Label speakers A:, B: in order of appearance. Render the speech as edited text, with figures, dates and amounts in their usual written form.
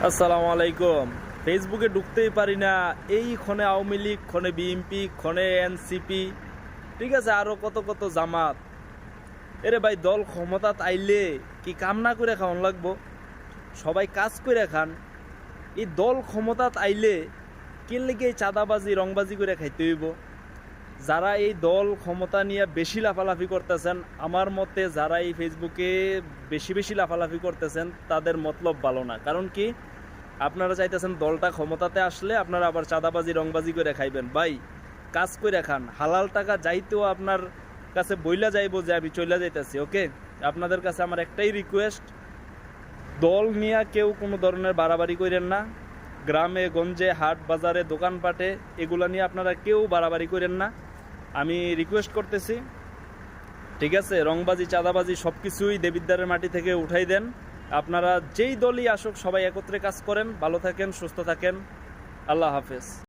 A: আসসালামু আলাইকুম। ফেসবুকে ঢুকতেই পারি না, এই ক্ষণে আওয়ামী লীগ, ক্ষণে বিএনপি, ক্ষণে এনসিপি, ঠিক আছে, আরও কত কত জামাত। এরে ভাই, দল ক্ষমতাত আইলে কি কাম না করে খাওয়ান লাগবো? সবাই কাজ করে খান। এই দল ক্ষমতাত আইলে কে লেগে চাঁদাবাজি রংবাজি করে খাইতে হইব? যারা এই দল ক্ষমতা নিয়ে বেশি লাফালাফি করতেছেন, আমার মতে যারা এই ফেসবুকে বেশি বেশি লাফালাফি করতেছেন তাদের মতলব ভালো না। কারণ কি, আপনারা চাইতেছেন দলটা ক্ষমতাতে আসলে আপনারা আবার চাঁদাবাজি রংবাজি করে খাইবেন। ভাই, কাজ করে খান। হালাল টাকা যাইতেও আপনার কাছে বইলা যাইব যে আমি চইলা যাইতেছি। ওকে, আপনাদের কাছে আমার একটাই রিকোয়েস্ট, দল নিয়ে কেউ কোনো ধরনের বাড়াবাড়ি করেন না। গ্রামে গঞ্জে হাট বাজারে দোকানপাটে এগুলা নিয়ে আপনারা কেউ বাড়াবাড়ি করেন না, আমি রিকোয়েস্ট করতেছি। ঠিক আছে, রংবাজি চাঁদাবাজি সব কিছুই দেবিদ্বারের মাটি থেকে উঠাই দেন। আপনারা যেই দলই আসুক সবাই একত্রে কাজ করেন। ভালো থাকেন, সুস্থ থাকেন। আল্লাহ হাফেজ।